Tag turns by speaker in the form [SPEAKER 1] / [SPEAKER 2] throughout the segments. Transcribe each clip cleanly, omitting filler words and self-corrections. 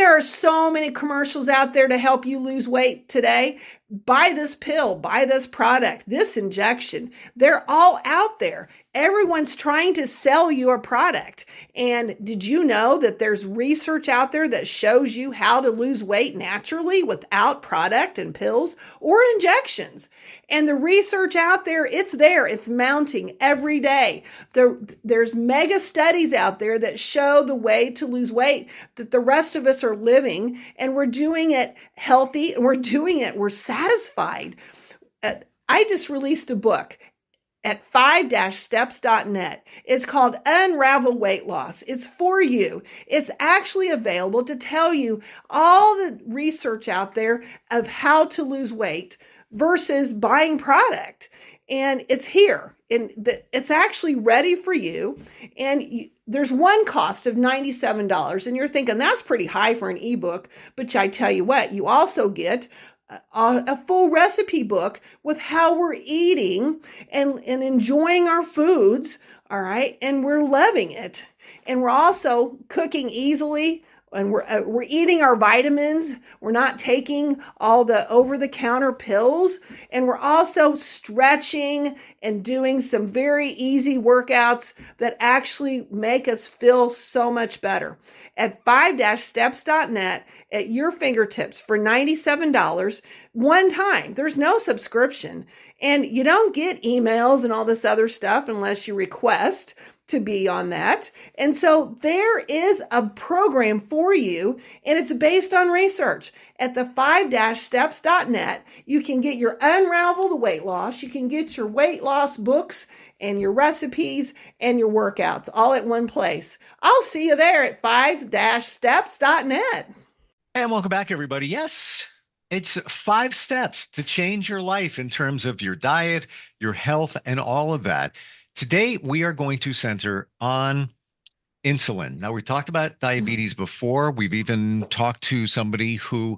[SPEAKER 1] There are so many commercials out there to help you lose weight today. Buy this pill, buy this product, this injection. They're all out there. Everyone's trying to sell you a product. And did you know that there's research out there that shows you how to lose weight naturally without product and pills or injections? And the research out there, it's there. It's mounting every day. There's mega studies out there that show the way to lose weight that the rest of us are living, and we're doing it healthy, and we're satisfied. I just released a book at 5-steps.net. It's called Unravel Weight Loss. It's for you. It's actually available to tell you all the research out there of how to lose weight versus buying product. And it's here, and it's actually ready for you. And there's one cost of $97, and you're thinking that's pretty high for an ebook. But I tell you what, you also get a full recipe book with how we're eating and enjoying our foods. All right. And we're loving it. And we're also cooking easily, and we're eating our vitamins. We're not taking all the over-the-counter pills, and we're also stretching and doing some very easy workouts that actually make us feel so much better. At 5-steps.net, at your fingertips for $97 one time. There's no subscription, and you don't get emails and all this other stuff unless you request to be on that. And so there is a program for you, and it's based on research. At the 5-steps.net, you can get your Unravel the Weight Loss, you can get your weight loss books and your recipes and your workouts all at one place. I'll see you there at 5-steps.net.
[SPEAKER 2] And welcome back, everybody. Yes, it's 5 steps to change your life in terms of your diet, your health, and all of that. Today, we are going to center on insulin. Now, we talked about diabetes before. We've even talked to somebody who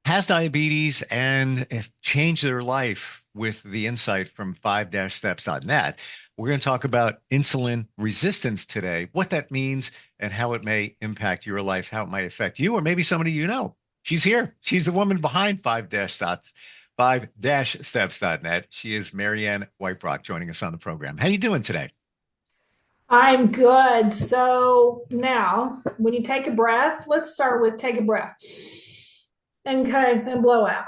[SPEAKER 2] has diabetes and changed their life with the insight from 5-steps.net. We're going to talk about insulin resistance today, what that means and how it may impact your life, how it might affect you, or maybe somebody you know. She's here. She's the woman behind 5-steps.net. She is Marianne Wietbrock joining us on the program. How you doing today?
[SPEAKER 1] I'm good. So now, when you take a breath, let's start with take a breath and blow out.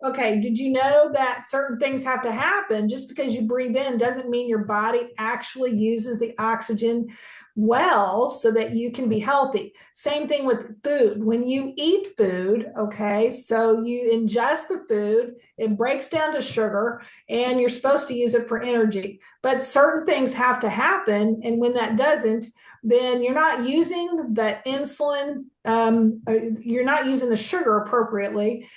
[SPEAKER 1] Okay, did you know that certain things have to happen? Just because you breathe in doesn't mean your body actually uses the oxygen well so that you can be healthy. Same thing with food. When you eat food, okay, so you ingest the food, it breaks down to sugar, and you're supposed to use it for energy. But certain things have to happen, and when that doesn't, then you're not using the insulin, you're not using the sugar appropriately.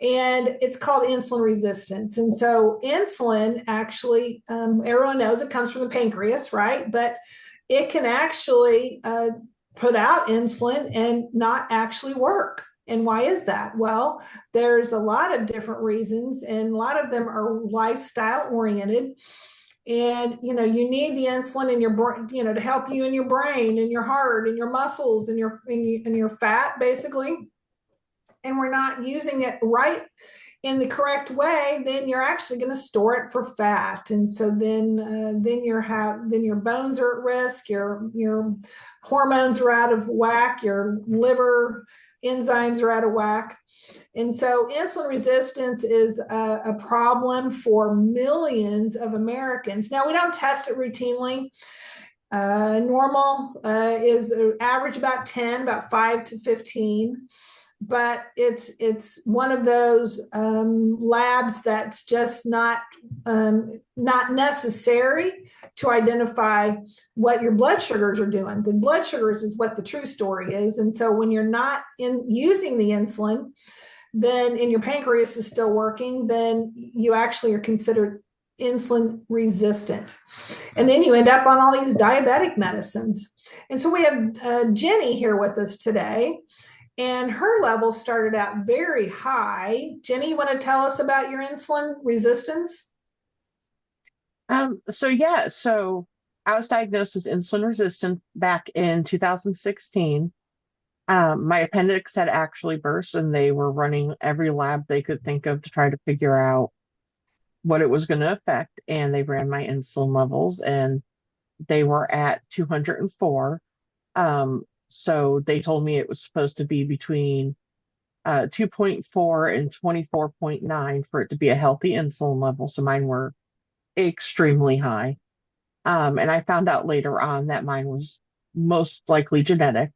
[SPEAKER 1] And it's called insulin resistance. And so insulin actually, everyone knows it comes from the pancreas, right? But it can actually put out insulin and not actually work. And why is that? Well, there's a lot of different reasons, and a lot of them are lifestyle oriented. And, you need the insulin in your brain, to help you in your brain and your heart and your muscles and your fat, basically. And we're not using it right in the correct way, then you're actually going to store it for fat. And so then your bones are at risk, your hormones are out of whack, your liver enzymes are out of whack. And so insulin resistance is a problem for millions of Americans. Now, we don't test it routinely. Normal is average about 10, about 5 to 15. But it's one of those labs that's just not necessary to identify what your blood sugars are doing. The blood sugars is what the true story is. And so when you're not using the insulin, then and your pancreas is still working, then you actually are considered insulin resistant. And then you end up on all these diabetic medicines. And so we have Jenny here with us today. And her levels started out very high. Jenny, you want to tell us about your insulin resistance?
[SPEAKER 3] So I was diagnosed as insulin resistant back in 2016. My appendix had actually burst, and they were running every lab they could think of to try to figure out what it was going to affect. And they ran my insulin levels, and they were at 204. So they told me it was supposed to be between 2.4 and 24.9 for it to be a healthy insulin level. So mine were extremely high. And I found out later on that mine was most likely genetic,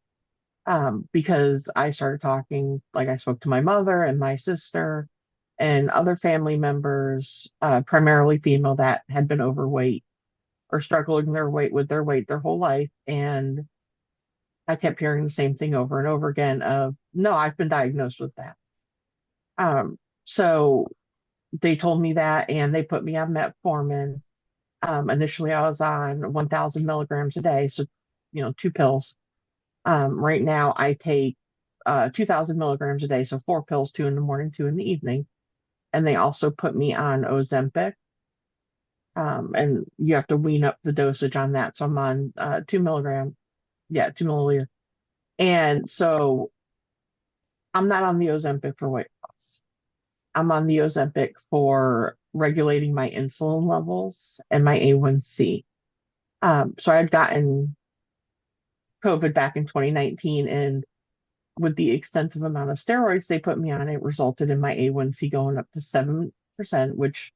[SPEAKER 3] because I started talking, like I spoke to my mother and my sister and other family members, primarily female, that had been overweight or struggling with their weight their whole life. And I kept hearing the same thing over and over again of, no, I've been diagnosed with that. So they told me that, and they put me on metformin. Initially, I was on 1,000 milligrams a day, so, 2 pills. Right now, I take 2,000 milligrams a day, so 4 pills, two in the morning, two in the evening. And they also put me on Ozempic, and you have to wean up the dosage on that. So I'm on 2 milligram, yeah, 2 milliliter. And so I'm not on the Ozempic for weight loss. I'm on the Ozempic for regulating my insulin levels and my A1C. So I had gotten COVID back in 2019, and with the extensive amount of steroids they put me on, it resulted in my A1C going up to 7%, which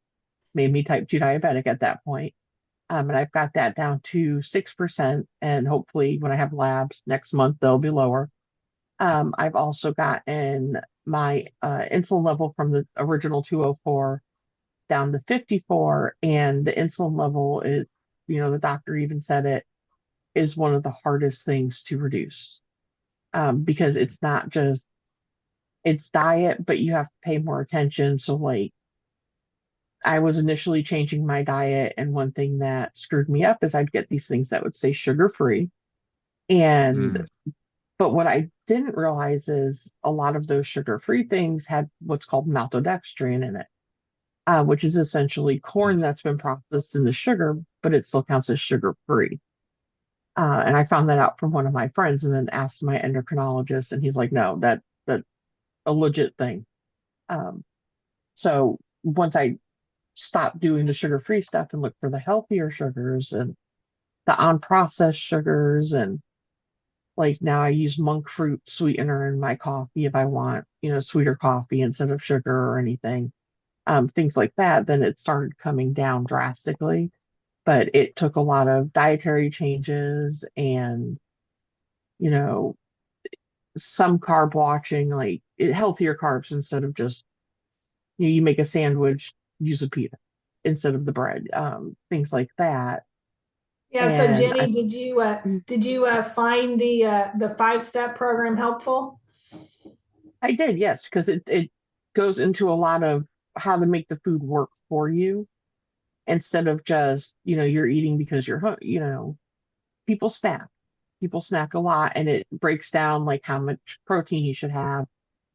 [SPEAKER 3] made me type 2 diabetic at that point. And I've got that down to 6%. And hopefully, when I have labs next month, they'll be lower. I've also gotten my insulin level from the original 204 down to 54. And the insulin level is, the doctor even said it is one of the hardest things to reduce, because it's not just it's diet, but you have to pay more attention. So, like, I was initially changing my diet, and one thing that screwed me up is I'd get these things that would say sugar free. And,
[SPEAKER 2] Mm,
[SPEAKER 3] but what I didn't realize is a lot of those sugar free things had what's called maltodextrin in it, which is essentially corn
[SPEAKER 2] mm.
[SPEAKER 3] that's been processed into sugar, but it still counts as sugar free. And I found that out from one of my friends, and then asked my endocrinologist, and he's like, no, that's a legit thing. Um, so once I stopped doing the sugar-free stuff and looked for the healthier sugars and the unprocessed sugars, and like now I use monk fruit sweetener in my coffee if I want, sweeter coffee instead of sugar or anything, things like that, then it started coming down drastically. But it took a lot of dietary changes and, you know, some carb watching, like healthier carbs instead of just, you make a sandwich, use a pita instead of the bread, things like that.
[SPEAKER 1] Yeah, so
[SPEAKER 3] And
[SPEAKER 1] Jenny, did you find the 5-step program helpful?
[SPEAKER 3] I did, yes, because it goes into a lot of how to make the food work for you instead of just, you're eating because you're, people snack. People snack a lot, and it breaks down like how much protein you should have.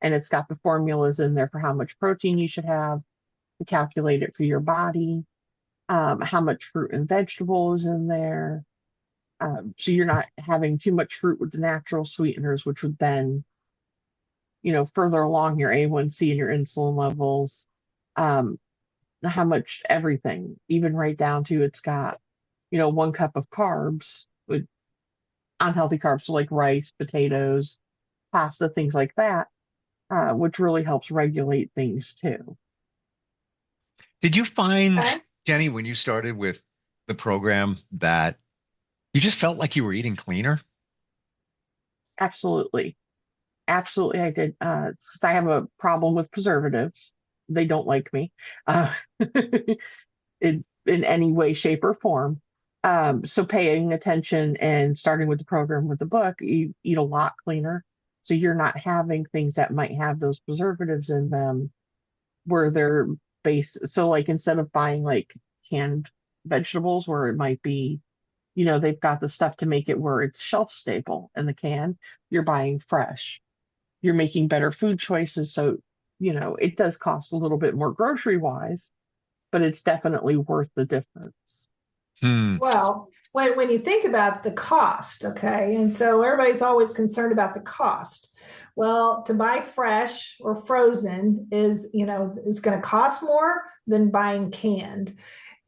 [SPEAKER 3] And it's got the formulas in there for how much protein you should have to calculate it for your body, how much fruit and vegetables in there. So you're not having too much fruit with the natural sweeteners, which would then, further along your A1C and your insulin levels, um, how much everything, even right down to it's got, 1 cup of carbs with unhealthy carbs, so like rice, potatoes, pasta, things like that, which really helps regulate things too.
[SPEAKER 2] Did you find,
[SPEAKER 1] Okay.
[SPEAKER 2] Jenny, when you started with the program that you just felt like you were eating cleaner?
[SPEAKER 3] Absolutely. Absolutely, I did. 'Cause I have a problem with preservatives. They don't like me, in any way, shape, or form. So paying attention and starting with the program with the book, you eat a lot cleaner. So you're not having things that might have those preservatives in them where they're based. So like instead of buying like canned vegetables where it might be, they've got the stuff to make it where it's shelf stable in the can, you're buying fresh. You're making better food choices. So, it does cost a little bit more grocery wise, but it's definitely worth the difference.
[SPEAKER 2] Hmm.
[SPEAKER 1] Well, when you think about the cost, okay, and so everybody's always concerned about the cost. Well, to buy fresh or frozen is going to cost more than buying canned.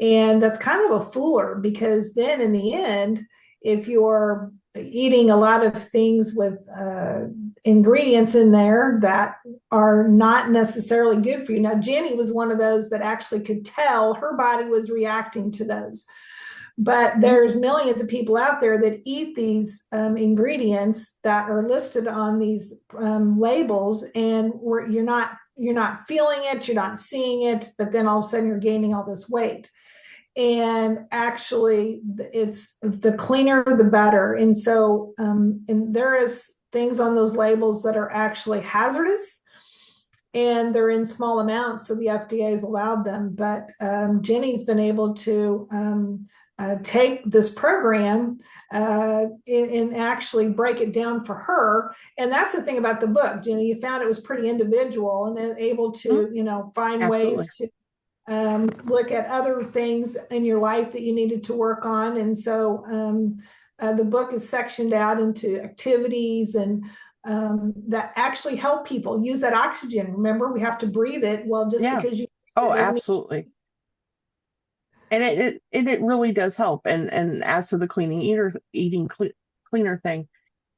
[SPEAKER 1] And that's kind of a fooler because then in the end, if you're eating a lot of things with ingredients in there that are not necessarily good for you. Now, Jenny was one of those that actually could tell her body was reacting to those, but there's millions of people out there that eat these ingredients that are listed on these labels, and you're not feeling it, you're not seeing it, but then all of a sudden you're gaining all this weight. And actually, it's the cleaner the better. And so, and there is things on those labels that are actually hazardous, and they're in small amounts, so the FDA has allowed them. But Jenny's been able to take this program and actually break it down for her. And that's the thing about the book, Jenny. You found it was pretty individual and able to, find
[SPEAKER 3] Absolutely.
[SPEAKER 1] ways to look at other things in your life that you needed to work on. And so the book is sectioned out into activities and that actually help people use that oxygen. Remember, we have to breathe it. Well, just
[SPEAKER 3] Yeah.
[SPEAKER 1] because you
[SPEAKER 3] Oh,
[SPEAKER 1] it doesn't mean.
[SPEAKER 3] absolutely. And it really does help. And as to the cleaner thing,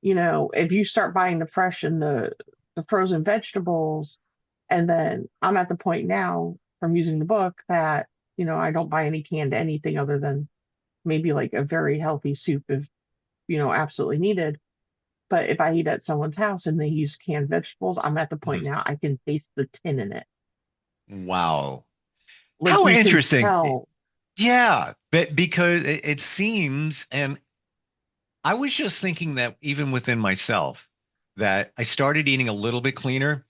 [SPEAKER 3] if you start buying the fresh and the frozen vegetables, and then I'm at the point now from using the book that, I don't buy any canned anything other than maybe like a very healthy soup if, absolutely needed. But if I eat at someone's house and they use canned vegetables, I'm at the point
[SPEAKER 2] Hmm.
[SPEAKER 3] now I can taste the tin in it.
[SPEAKER 2] Wow.
[SPEAKER 3] Like
[SPEAKER 2] How
[SPEAKER 3] you can
[SPEAKER 2] interesting.
[SPEAKER 3] tell.
[SPEAKER 2] Yeah, but because it seems, and I was just thinking that even within myself, that I started eating a little bit cleaner.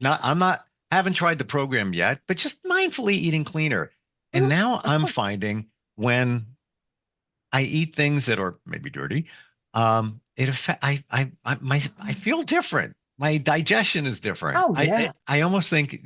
[SPEAKER 2] I'm not, haven't tried the program yet, but just mindfully eating cleaner. And
[SPEAKER 3] Mhm,
[SPEAKER 2] now
[SPEAKER 3] of
[SPEAKER 2] I'm
[SPEAKER 3] course.
[SPEAKER 2] finding when I eat things that are maybe dirty, it affect, I feel different. My digestion is different.
[SPEAKER 3] Oh yeah.
[SPEAKER 2] I almost think,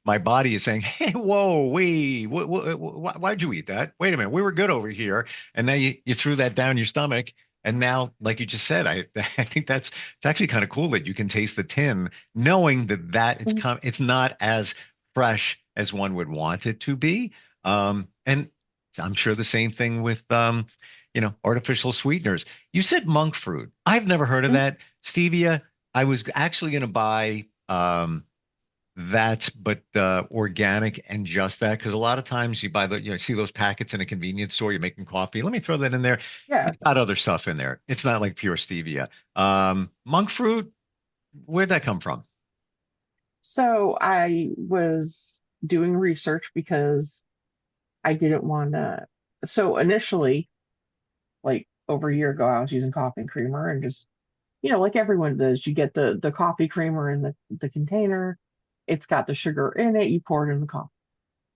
[SPEAKER 2] my body is saying, "Hey, whoa, wait, why'd you eat that? Wait a minute, we were good over here, and now you threw that down your stomach, and now, like you just said, I think it's actually kind of cool that you can taste the tin, knowing that
[SPEAKER 3] Mhm.
[SPEAKER 2] it's not as fresh as one would want it to be, and I'm sure the same thing with artificial sweeteners. You said monk fruit. I've never heard of
[SPEAKER 3] Mhm.
[SPEAKER 2] that. Stevia. I was actually going to buy that, but organic and just that, because a lot of times you buy see those packets in a convenience store. You're making coffee. Let me throw that in there.
[SPEAKER 3] Yeah.
[SPEAKER 2] It's got other stuff in there. It's not like pure stevia. Monk fruit. Where'd that come from?
[SPEAKER 3] So I was doing research because I didn't want to. So initially, like over a year ago, I was using coffee creamer and just, like everyone does, you get the coffee creamer in the container. It's got the sugar in it. You pour it in the coffee.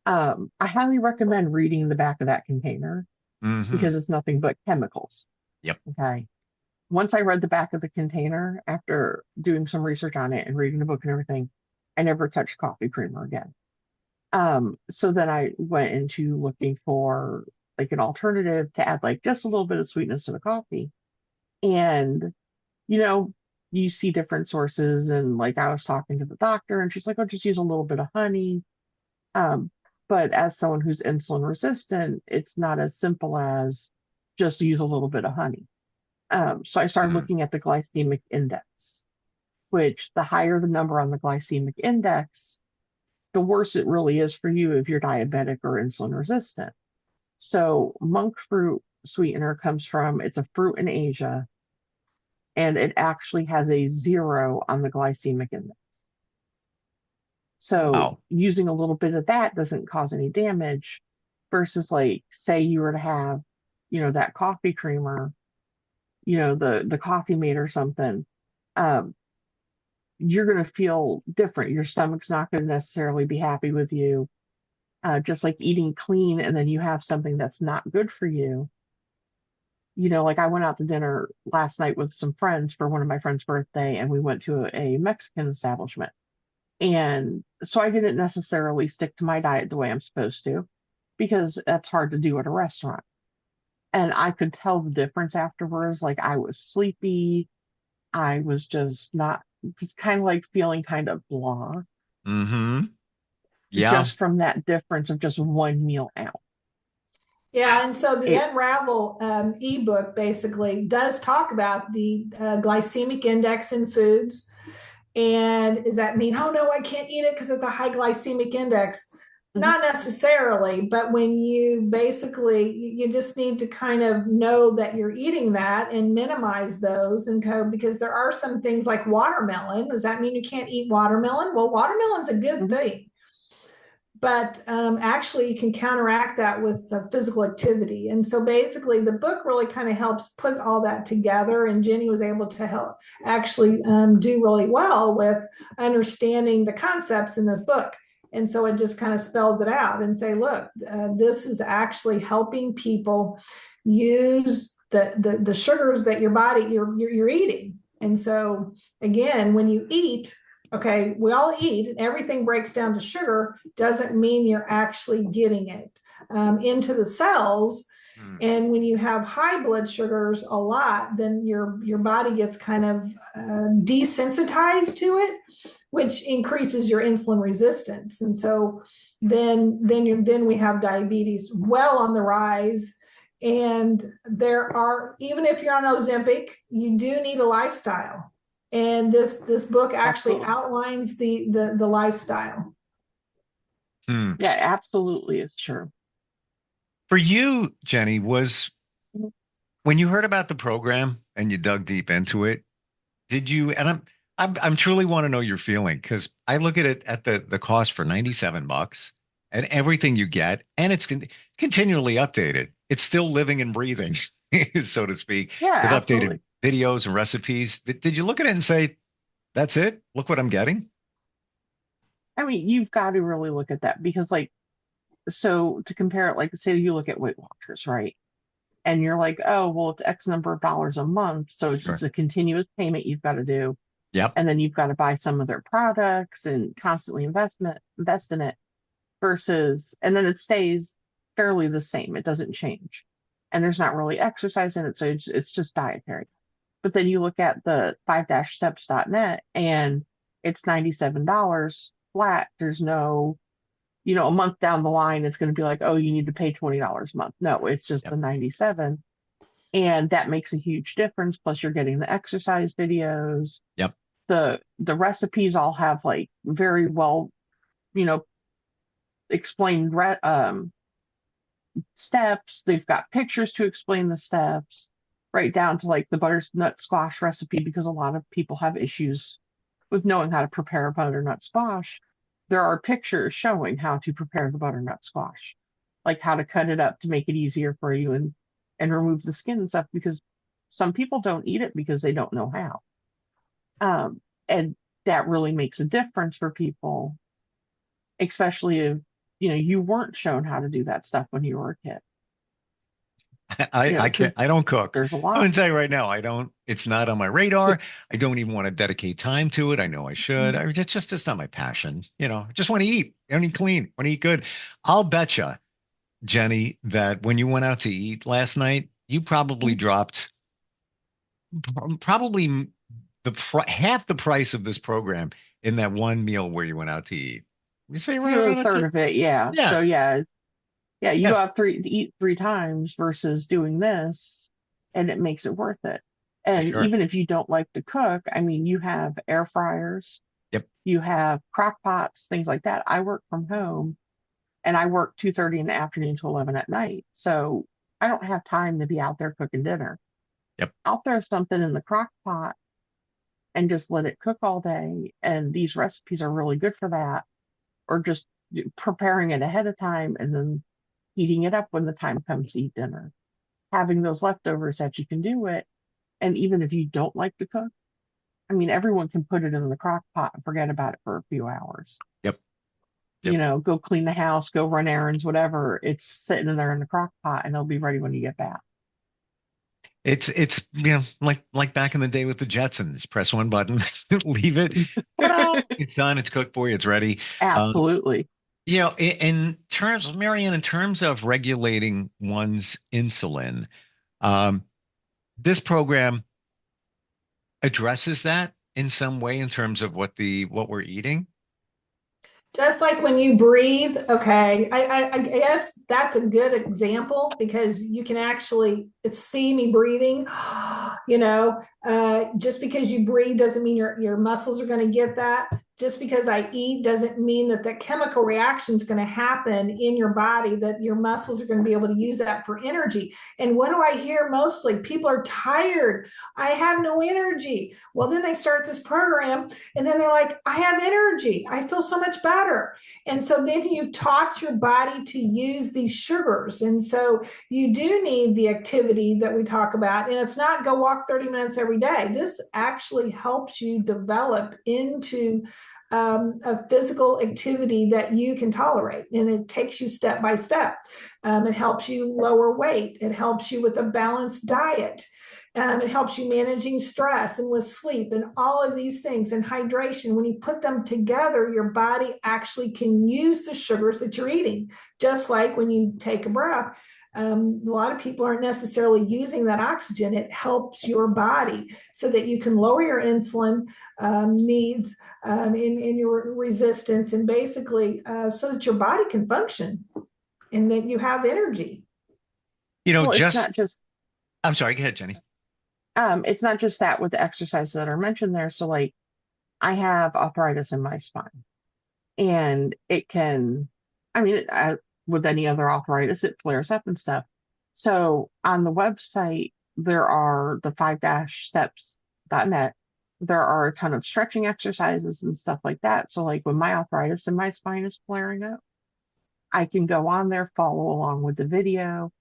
[SPEAKER 3] I highly recommend reading the back of that container
[SPEAKER 2] Hmm.
[SPEAKER 3] because it's nothing but chemicals.
[SPEAKER 2] Yep.
[SPEAKER 3] Okay. Once I read the back of the container after doing some research on it and reading the book and everything, I never touched coffee creamer again. So then I went into looking for like an alternative to add like just a little bit of sweetness to the coffee. And, you know, you see different sources and like I was talking to the doctor and she's like, oh, just use a little bit of honey. Um, but as someone who's insulin resistant, it's not as simple as just use a little bit of honey. So I started
[SPEAKER 2] Mm.
[SPEAKER 3] looking at the glycemic index, which the higher the number on the glycemic index, the worse it really is for you if you're diabetic or insulin resistant. So monk fruit sweetener comes from, it's a fruit in Asia, and it actually has a 0 on the glycemic index. So
[SPEAKER 2] Wow.
[SPEAKER 3] using a little bit of that doesn't cause any damage versus like say you were to have, that coffee creamer, the coffee mate or something. Um, you're going to feel different. Your stomach's not going to necessarily be happy with you. Just like eating clean and then you have something that's not good for you. Like I went out to dinner last night with some friends for one of my friend's birthday, and we went to a Mexican establishment. And so I didn't necessarily stick to my diet the way I'm supposed to. because that's hard to do at a restaurant. And I could tell the difference afterwards. Like I was sleepy. I was just not, just kind of like feeling kind of blah,
[SPEAKER 2] Mm-hmm. Yeah.
[SPEAKER 3] just from that difference of just one meal out.
[SPEAKER 1] Yeah, and so the
[SPEAKER 3] It,
[SPEAKER 1] Unravel ebook basically does talk about the glycemic index in foods. And does that mean, oh no, I can't eat it because it's a high glycemic index?
[SPEAKER 3] mhm,
[SPEAKER 1] Not necessarily, but when you basically, you just need to kind of know that you're eating that and minimize those and go, because there are some things like watermelon. Does that mean you can't eat watermelon? Well, watermelon's a good
[SPEAKER 3] mhm,
[SPEAKER 1] thing, but actually you can counteract that with physical activity. And so basically the book really kind of helps put all that together, and Jenny was able to help actually do really well with understanding the concepts in this book. And so it just kind of spells it out and say, look, this is actually helping people use the sugars that your body you're eating. And so again, when you eat, okay, we all eat and everything breaks down to sugar, doesn't mean you're actually getting it into the cells.
[SPEAKER 2] Hmm.
[SPEAKER 1] And when you have high blood sugars a lot, then your body gets kind of desensitized to it, which increases your insulin resistance. And so then we have diabetes well on the rise. And there are, even if you're on Ozempic, you do need a lifestyle, and this book actually
[SPEAKER 3] absolutely.
[SPEAKER 1] outlines the lifestyle.
[SPEAKER 2] Hmm.
[SPEAKER 3] Yeah, absolutely. It's true.
[SPEAKER 2] For you, Jenny, was
[SPEAKER 3] Mhm.
[SPEAKER 2] when you heard about the program and you dug deep into it, did you, and I'm truly want to know your feeling, because I look at it at the cost for 97 bucks and everything you get, and it's continually updated. It's still living and breathing, so to speak,
[SPEAKER 3] Yeah,
[SPEAKER 2] with updated
[SPEAKER 3] absolutely.
[SPEAKER 2] videos and recipes. Did you look at it and say, that's it? Look what I'm getting?
[SPEAKER 3] I mean, you've got to really look at that because, like, so to compare it, like, say you look at Weight Watchers, right? And you're like, oh, well, it's X number of dollars a month. So it's just
[SPEAKER 2] Sure.
[SPEAKER 3] a continuous payment you've got to do.
[SPEAKER 2] Yep.
[SPEAKER 3] And then you've got to buy some of their products and constantly invest in it versus, and then it stays fairly the same. It doesn't change. And there's not really exercise in it. So it's just dietary. But then you look at the 5-steps.net and it's $97 flat. There's no, a month down the line, it's going to be like, oh, you need to pay $20 a month. No, it's just
[SPEAKER 2] Yep.
[SPEAKER 3] the 97. And that makes a huge difference. Plus you're getting the exercise videos.
[SPEAKER 2] Yep.
[SPEAKER 3] The recipes all have like very well, you know, explained steps. They've got pictures to explain the steps, right down to like the butternut squash recipe, because a lot of people have issues with knowing how to prepare a butternut squash. There are pictures showing how to prepare the butternut squash, like how to cut it up to make it easier for you and remove the skin and stuff, because some people don't eat it because they don't know how. And that really makes a difference for people, especially if you weren't shown how to do that stuff when you were a kid.
[SPEAKER 2] I
[SPEAKER 3] Because
[SPEAKER 2] can't, I don't cook.
[SPEAKER 3] there's a
[SPEAKER 2] I'm
[SPEAKER 3] lot.
[SPEAKER 2] gonna tell you right now, I don't, it's not on my radar. I don't even want to dedicate time to it. I know I should. It's not my passion. I just want to eat. I want to eat clean. I want to eat good. I'll betcha, Jenny, that when you went out to eat last night, you probably dropped probably half the price of this program in that one meal where you went out to eat. You say right
[SPEAKER 3] A
[SPEAKER 2] around that
[SPEAKER 3] third
[SPEAKER 2] too?
[SPEAKER 3] of it, yeah.
[SPEAKER 2] Yeah,
[SPEAKER 3] So yeah, you
[SPEAKER 2] yeah,
[SPEAKER 3] go out to eat 3 times versus doing this, and it makes it worth it.
[SPEAKER 2] for
[SPEAKER 3] And
[SPEAKER 2] sure.
[SPEAKER 3] even if you don't like to cook, I mean, you have air fryers,
[SPEAKER 2] Yep.
[SPEAKER 3] you have crock pots, things like that. I work from home, and I work 2:30 in the afternoon to 11 at night. So I don't have time to be out there cooking dinner.
[SPEAKER 2] Yep.
[SPEAKER 3] I'll throw something in the crock pot and just let it cook all day. And these recipes are really good for that. Or just preparing it ahead of time and then heating it up when the time comes to eat dinner. Having those leftovers that you can do it. And even if you don't like to cook, I mean, everyone can put it in the crock pot and forget about it for a few hours.
[SPEAKER 2] Yep. Yep.
[SPEAKER 3] Go clean the house, go run errands, whatever. It's sitting in there in the crock pot and it'll be ready when you get back.
[SPEAKER 2] It's like back in the day with the Jetsons. Press one button, leave it. Ta-da! It's done. It's cooked for you. It's ready. Um,
[SPEAKER 3] Absolutely.
[SPEAKER 2] In terms of Marianne, in terms of regulating one's insulin, um, this program addresses that in some way in terms of what we're eating.
[SPEAKER 1] Just like when you breathe, okay, I guess that's a good example because you can actually see me breathing. Just because you breathe doesn't mean your muscles are going to get that. Just because I eat doesn't mean that the chemical reaction is going to happen in your body, that your muscles are going to be able to use that for energy. And what do I hear mostly? People are tired. I have no energy. Well, then they start this program and then they're like, I have energy. I feel so much better. And so then you've taught your body to use these sugars. And so you do need the activity that we talk about. And it's not go walk 30 minutes every day. This actually helps you develop into a physical activity that you can tolerate. And it takes you step by step. It helps you lower weight. It helps you with a balanced diet. It helps you managing stress and with sleep and all of these things and hydration. When you put them together, your body actually can use the sugars that you're eating. Just like when you take a breath, a lot of people aren't necessarily using that oxygen. It helps your body so that you can lower your insulin needs in your resistance and basically so that your body can function and that you have energy.
[SPEAKER 3] Well, it's
[SPEAKER 2] Just
[SPEAKER 3] not just
[SPEAKER 2] I'm sorry, go ahead, Jenny.
[SPEAKER 3] it's not just that with the exercises that are mentioned there. So like I have arthritis in my spine and it can, I mean, with any other arthritis, it flares up and stuff. So on the website, there are the 5-steps.net. There are a ton of stretching exercises and stuff like that. So like when my arthritis in my spine is flaring up, I can go on there, follow along with the video,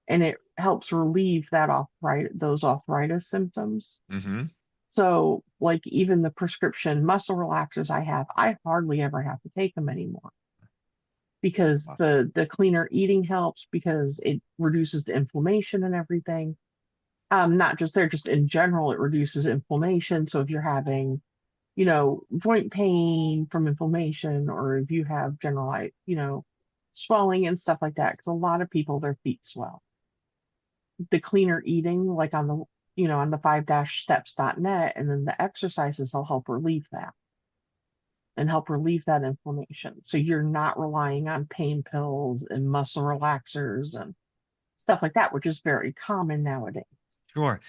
[SPEAKER 3] and it helps relieve those arthritis symptoms.
[SPEAKER 2] Mm-hmm.
[SPEAKER 3] So, like even the prescription muscle relaxers I have, I hardly ever have to take them anymore because
[SPEAKER 2] Wow.
[SPEAKER 3] the cleaner eating helps because it reduces the inflammation and everything. Not just there, just in general, it reduces inflammation. So if you're having, joint pain from inflammation, or if you have general, swelling and stuff like that, because a lot of people their feet swell. The cleaner eating, like on the 5-steps.net, and then the exercises will help relieve that and help relieve that inflammation. So you're not relying on pain pills and muscle relaxers and stuff like that, which is very common nowadays.
[SPEAKER 2] Sure.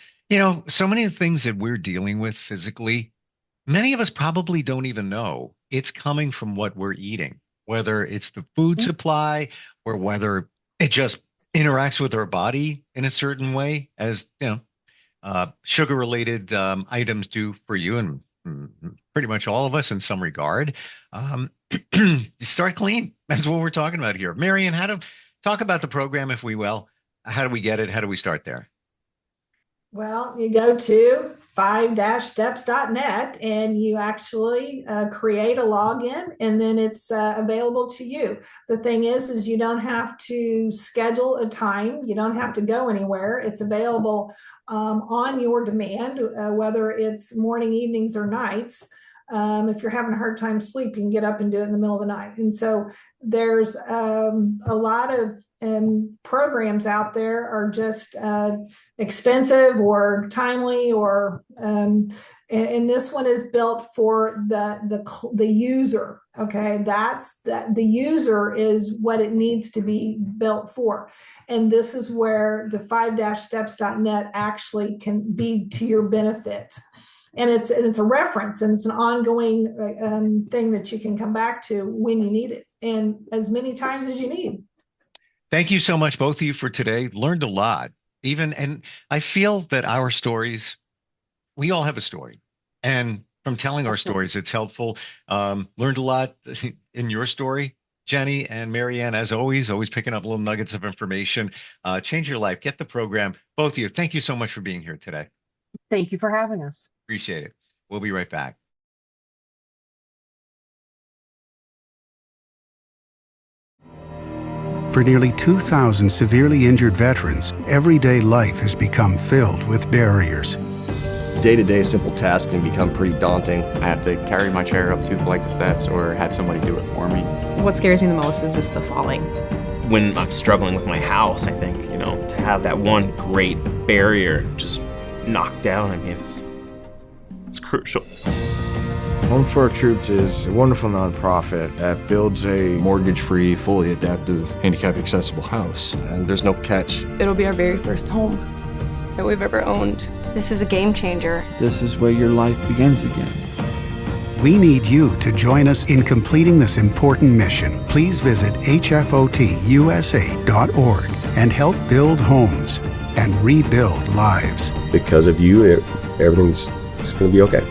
[SPEAKER 2] So many of the things that we're dealing with physically, many of us probably don't even know it's coming from what we're eating, whether it's the food
[SPEAKER 3] Mhm.
[SPEAKER 2] supply or whether it just interacts with our body in a certain way, as sugar related items do for you and pretty much all of us in some regard. Um, Start clean. That's what we're talking about here. Marion, how to talk about the program, if we will. How do we get it? How do we start there?
[SPEAKER 1] Well, you go to 5-steps.net and you actually create a login and then it's available to you. The thing is you don't have to schedule a time. You don't have to go anywhere. It's available on your demand, whether it's morning, evenings, or nights. If you're having a hard time sleep, you can get up and do it in the middle of the night. And so there's a lot of programs out there are just expensive or timely or and this one is built for the user. Okay, that's that the user is what it needs to be built for, and this is where the 5-steps.net actually can be to your benefit. And it's a reference and it's an ongoing thing that you can come back to when you need it and as many times as you need.
[SPEAKER 2] Thank you so much, both of you, for today. Learned a lot. And I feel that our stories, we all have a story. And from telling our
[SPEAKER 3] Definitely.
[SPEAKER 2] stories, it's helpful. Learned a lot in your story, Jenny and Marianne, as always picking up little nuggets of information. Change your life. Get the program. Both of you, thank you so much for being here today.
[SPEAKER 3] Thank you for having us.
[SPEAKER 2] Appreciate it. We'll be right back.
[SPEAKER 4] For nearly 2,000 severely injured veterans, everyday life has become filled with barriers.
[SPEAKER 5] day-to-day simple tasks can become pretty daunting.
[SPEAKER 6] I have to carry my chair up 2 flights of steps or have somebody do it for me.
[SPEAKER 7] What scares me the most is just the falling.
[SPEAKER 8] When I'm struggling with my house, I think, to have that one great barrier just knocked down, I mean, it's crucial.
[SPEAKER 9] Home for Our Troops is a wonderful nonprofit that builds a
[SPEAKER 5] Mortgage-free, fully adaptive, handicap-accessible house. And there's no catch.
[SPEAKER 10] It'll be our very first home that we've ever owned.
[SPEAKER 11] This is a game changer.
[SPEAKER 12] This is where your life begins again.
[SPEAKER 4] We need you to join us in completing this important mission. Please visit hfotusa.org and help build homes and rebuild lives.
[SPEAKER 5] Because of you, everything's going to be okay.